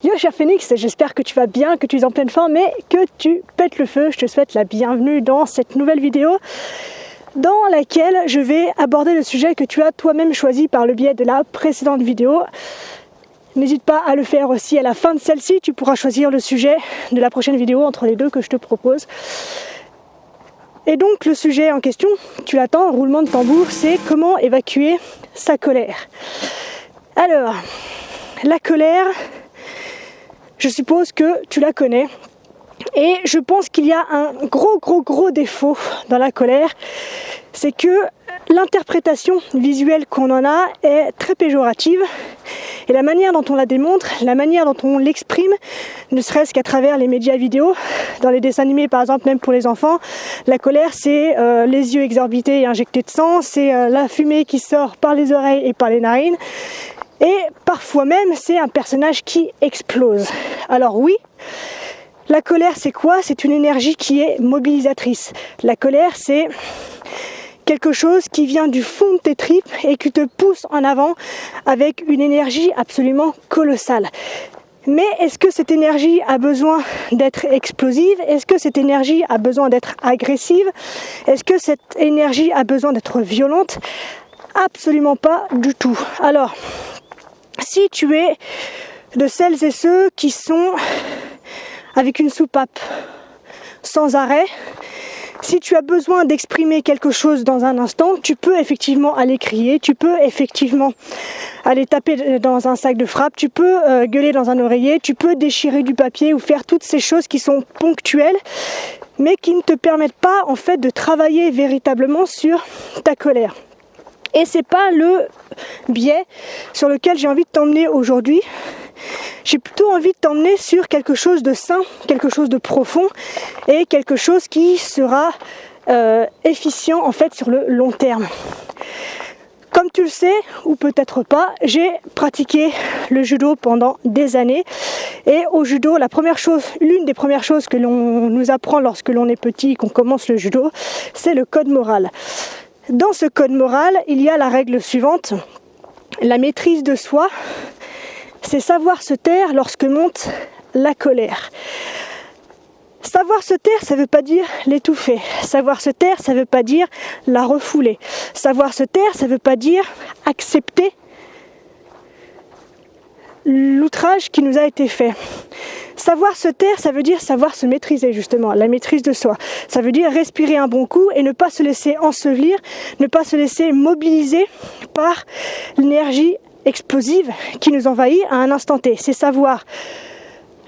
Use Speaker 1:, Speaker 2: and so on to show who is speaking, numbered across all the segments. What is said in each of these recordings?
Speaker 1: Yo cher Phoenix, j'espère que tu vas bien, que tu es en pleine forme et que tu pètes le feu. Je te souhaite la bienvenue dans cette nouvelle vidéo dans laquelle je vais aborder le sujet que tu as toi-même choisi par le biais de la précédente vidéo. N'hésite pas à le faire aussi à la fin de celle-ci, tu pourras choisir le sujet de la prochaine vidéo entre les deux que je te propose. Et donc le sujet en question, tu l'attends, roulement de tambour, c'est comment évacuer sa colère. Alors, la colère, je suppose que tu la connais. Et je pense qu'il y a un gros défaut dans la colère, c'est que l'interprétation visuelle qu'on en a est très péjorative et la manière dont on la démontre, la manière dont on l'exprime, ne serait-ce qu'à travers les médias vidéo, dans les dessins animés par exemple, même pour les enfants, la colère c'est les yeux exorbités et injectés de sang, c'est la fumée qui sort par les oreilles et par les narines et parfois même c'est un personnage qui explose. Alors oui, la colère, c'est quoi? C'est une énergie qui est mobilisatrice. La colère, c'est quelque chose qui vient du fond de tes tripes et qui te pousse en avant avec une énergie absolument colossale. Mais est-ce que cette énergie a besoin d'être explosive? Est-ce que cette énergie a besoin d'être agressive? Est-ce que cette énergie a besoin d'être violente? Absolument pas du tout. Alors, si tu es de celles et ceux qui sont avec une soupape sans arrêt, si tu as besoin d'exprimer quelque chose dans un instant, tu peux effectivement aller crier, tu peux effectivement aller taper dans un sac de frappe, tu peux gueuler dans un oreiller, tu peux déchirer du papier ou faire toutes ces choses qui sont ponctuelles, mais qui ne te permettent pas en fait de travailler véritablement sur ta colère. Et c'est pas le biais sur lequel j'ai envie de t'emmener aujourd'hui. J'ai plutôt envie de t'emmener sur quelque chose de sain, quelque chose de profond et quelque chose qui sera efficient en fait sur le long terme. Comme tu le sais, ou peut-être pas, j'ai pratiqué le judo pendant des années. Et au judo, l'une des premières choses que l'on nous apprend lorsque l'on est petit, qu'on commence le judo, c'est le code moral. Dans ce code moral, il y a la règle suivante, la maîtrise de soi, c'est savoir se taire lorsque monte la colère. Savoir se taire, ça ne veut pas dire l'étouffer. Savoir se taire, ça ne veut pas dire la refouler. Savoir se taire, ça ne veut pas dire accepter l'outrage qui nous a été fait. Savoir se taire, ça veut dire savoir se maîtriser justement, la maîtrise de soi. Ça veut dire respirer un bon coup et ne pas se laisser ensevelir, ne pas se laisser mobiliser par l'énergie explosive qui nous envahit à un instant T. C'est savoir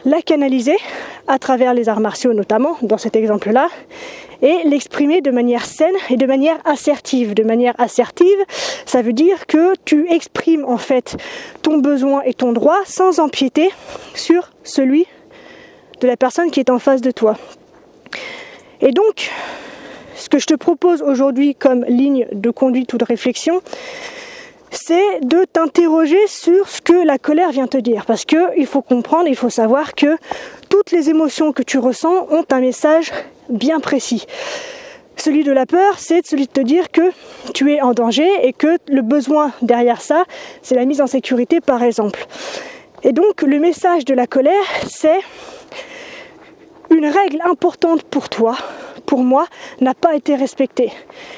Speaker 1: la canaliser à travers les arts martiaux notamment, dans cet exemple-là, et l'exprimer de manière saine et de manière assertive. De manière assertive, ça veut dire que tu exprimes en fait ton besoin et ton droit sans empiéter sur celui de la personne qui est en face de toi. Et donc, ce que je te propose aujourd'hui comme ligne de conduite ou de réflexion, c'est de t'interroger sur ce que la colère vient te dire. Parce qu'il faut comprendre, il faut savoir que toutes les émotions que tu ressens ont un message bien précis. Celui de la peur, c'est celui de te dire que tu es en danger et que le besoin derrière ça, c'est la mise en sécurité par exemple. Et donc le message de la colère, c'est une règle importante pour toi, pour moi, n'a pas été respectée.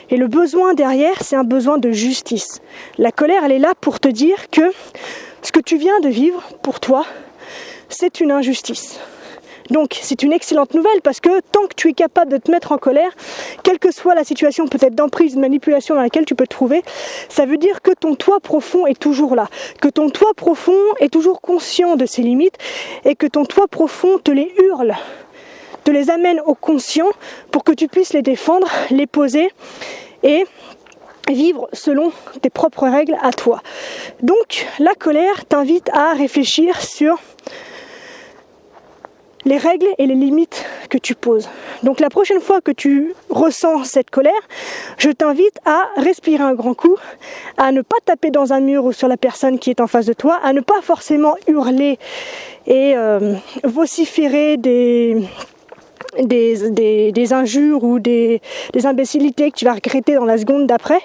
Speaker 1: Et le besoin derrière, c'est un besoin de justice. La colère, elle est là pour te dire que ce que tu viens de vivre, pour toi, c'est une injustice. Donc c'est une excellente nouvelle parce que tant que tu es capable de te mettre en colère, quelle que soit la situation peut-être d'emprise, de manipulation dans laquelle tu peux te trouver, ça veut dire que ton toi profond est toujours là, que ton toi profond est toujours conscient de ses limites et que ton toi profond te les hurle, te les amène au conscient pour que tu puisses les défendre, les poser et vivre selon tes propres règles à toi. Donc la colère t'invite à réfléchir sur les règles et les limites que tu poses. Donc la prochaine fois que tu ressens cette colère, je t'invite à respirer un grand coup, à ne pas taper dans un mur ou sur la personne qui est en face de toi, à ne pas forcément hurler et vociférer des injures ou des imbécilités que tu vas regretter dans la seconde d'après.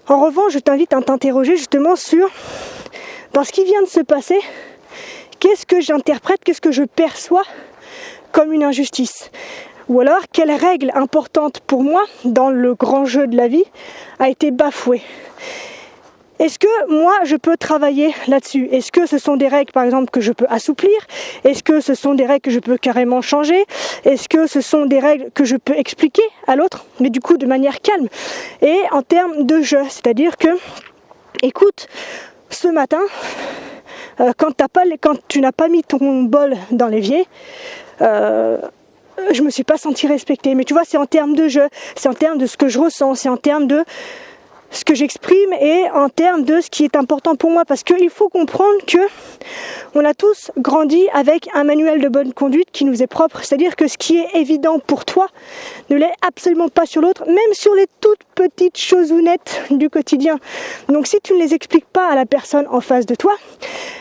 Speaker 1: En revanche, je t'invite à t'interroger justement sur, dans ce qui vient de se passer, qu'est-ce que j'interprète, qu'est-ce que je perçois comme une injustice? Ou alors, quelle règle importante pour moi, dans le grand jeu de la vie, a été bafouée? Est-ce que moi, je peux travailler là-dessus? Est-ce que ce sont des règles, par exemple, que je peux assouplir? Est-ce que ce sont des règles que je peux carrément changer? Est-ce que ce sont des règles que je peux expliquer à l'autre, mais du coup de manière calme? Et en termes de jeu, c'est-à-dire que, écoute, ce matin, quand tu n'as pas mis ton bol dans l'évier, je me suis pas sentie respectée. Mais tu vois, c'est en termes de jeu, c'est en termes de ce que je ressens, c'est en termes de ce que j'exprime et en termes de ce qui est important pour moi, parce qu'il faut comprendre que on a tous grandi avec un manuel de bonne conduite qui nous est propre, c'est-à-dire que ce qui est évident pour toi ne l'est absolument pas sur l'autre, même sur les toutes petites chosounettes du quotidien. Donc si tu ne les expliques pas à la personne en face de toi,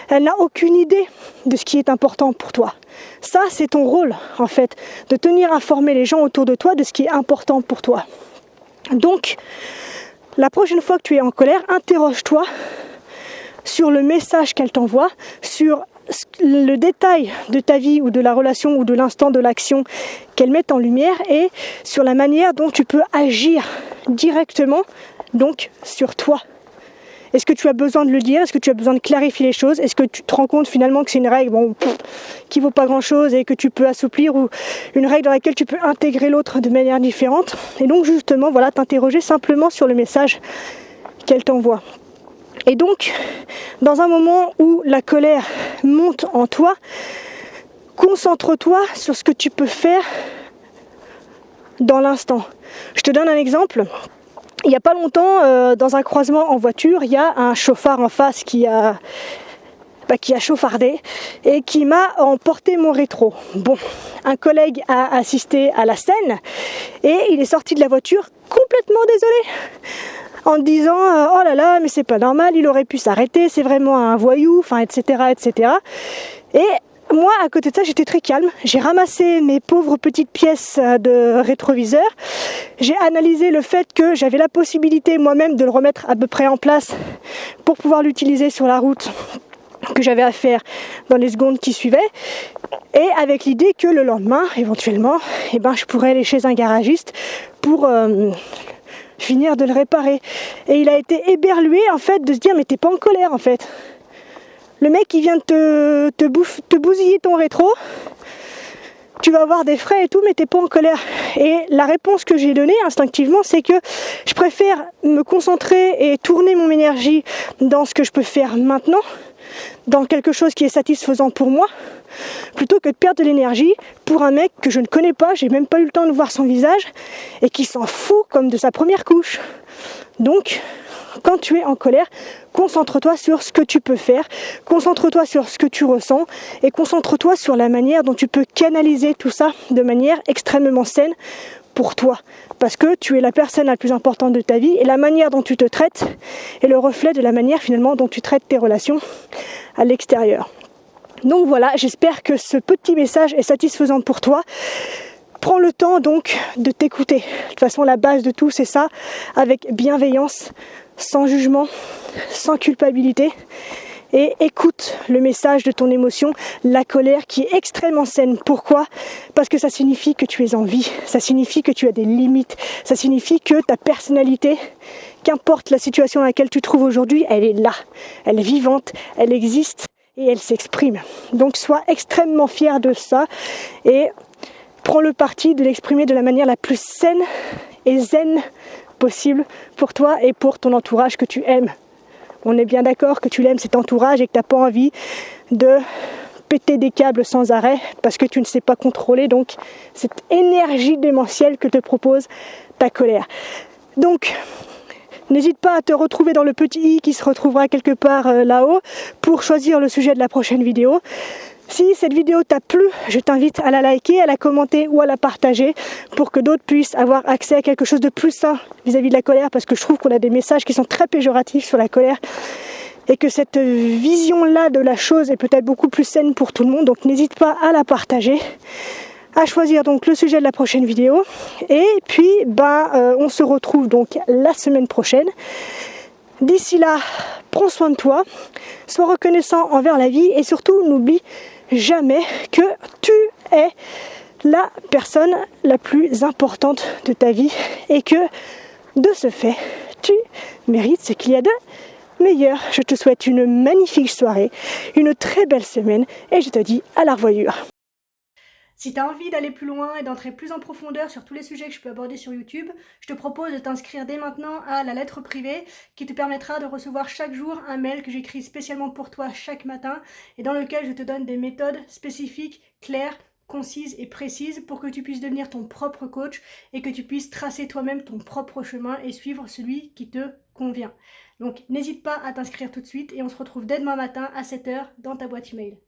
Speaker 1: elle n'a aucune idée de ce qui est important pour toi. Ça, c'est ton rôle, en fait, de tenir informer les gens autour de toi de ce qui est important pour toi. Donc, la prochaine fois que tu es en colère, interroge-toi sur le message qu'elle t'envoie, sur le détail de ta vie ou de la relation ou de l'instant de l'action qu'elle met en lumière et sur la manière dont tu peux agir directement donc sur toi. Est-ce que tu as besoin de le dire? Est-ce que tu as besoin de clarifier les choses? Est-ce que tu te rends compte finalement que c'est une règle qui vaut pas grand-chose et que tu peux assouplir, ou une règle dans laquelle tu peux intégrer l'autre de manière différente? Et donc justement, voilà, t'interroger simplement sur le message qu'elle t'envoie. Et donc, dans un moment où la colère monte en toi, concentre-toi sur ce que tu peux faire dans l'instant. Je te donne un exemple. Il n'y a pas longtemps, dans un croisement en voiture, il y a un chauffard en face qui a chauffardé et qui m'a emporté mon rétro. Bon, un collègue a assisté à la scène et il est sorti de la voiture complètement désolé, en disant oh là là, mais c'est pas normal, il aurait pu s'arrêter, c'est vraiment un voyou, enfin etc. etc. Et moi, à côté de ça, j'étais très calme. J'ai ramassé mes pauvres petites pièces de rétroviseur. J'ai analysé le fait que j'avais la possibilité moi-même de le remettre à peu près en place pour pouvoir l'utiliser sur la route que j'avais à faire dans les secondes qui suivaient. Et avec l'idée que le lendemain, éventuellement, je pourrais aller chez un garagiste pour finir de le réparer. Et il a été éberlué, en fait, de se dire, mais t'es pas en colère, en fait. Le mec qui vient de te bousiller ton rétro, tu vas avoir des frais et tout, mais t'es pas en colère. Et la réponse que j'ai donnée instinctivement, c'est que je préfère me concentrer et tourner mon énergie dans ce que je peux faire maintenant, dans quelque chose qui est satisfaisant pour moi, plutôt que de perdre de l'énergie pour un mec que je ne connais pas, j'ai même pas eu le temps de voir son visage, et qui s'en fout comme de sa première couche. Donc, quand tu es en colère, concentre-toi sur ce que tu peux faire, concentre-toi sur ce que tu ressens et concentre-toi sur la manière dont tu peux canaliser tout ça de manière extrêmement saine pour toi. Parce que tu es la personne la plus importante de ta vie et la manière dont tu te traites est le reflet de la manière finalement dont tu traites tes relations à l'extérieur. Donc voilà, j'espère que ce petit message est satisfaisant pour toi. Prends le temps donc de t'écouter. De toute façon, la base de tout, c'est ça, avec bienveillance, sans jugement, sans culpabilité. Et écoute le message de ton émotion, la colère qui est extrêmement saine. Pourquoi ? Parce que ça signifie que tu es en vie, ça signifie que tu as des limites, ça signifie que ta personnalité, qu'importe la situation dans laquelle tu te trouves aujourd'hui, elle est là, elle est vivante, elle existe et elle s'exprime. Donc sois extrêmement fier de ça et prends le parti de l'exprimer de la manière la plus saine et zen possible pour toi et pour ton entourage que tu aimes. On est bien d'accord que tu l'aimes cet entourage et que tu n'as pas envie de péter des câbles sans arrêt parce que tu ne sais pas contrôler donc cette énergie démentielle que te propose ta colère. Donc, n'hésite pas à te retrouver dans le petit i qui se retrouvera quelque part là-haut pour choisir le sujet de la prochaine vidéo. Si cette vidéo t'a plu, je t'invite à la liker, à la commenter ou à la partager pour que d'autres puissent avoir accès à quelque chose de plus sain vis-à-vis de la colère, parce que je trouve qu'on a des messages qui sont très péjoratifs sur la colère et que cette vision-là de la chose est peut-être beaucoup plus saine pour tout le monde. Donc n'hésite pas à la partager, à choisir donc le sujet de la prochaine vidéo et puis on se retrouve donc la semaine prochaine D'ici là, prends soin de toi, sois reconnaissant envers la vie et surtout n'oublie jamais que tu es la personne la plus importante de ta vie et que de ce fait, tu mérites ce qu'il y a de meilleur. Je te souhaite une magnifique soirée, une très belle semaine et je te dis à la revoyure. Si tu as envie d'aller plus loin et d'entrer plus en profondeur sur tous les sujets que je peux aborder sur YouTube, je te propose de t'inscrire dès maintenant à la lettre privée qui te permettra de recevoir chaque jour un mail que j'écris spécialement pour toi chaque matin et dans lequel je te donne des méthodes spécifiques, claires, concises et précises pour que tu puisses devenir ton propre coach et que tu puisses tracer toi-même ton propre chemin et suivre celui qui te convient. Donc n'hésite pas à t'inscrire tout de suite et on se retrouve dès demain matin à 7 h dans ta boîte email.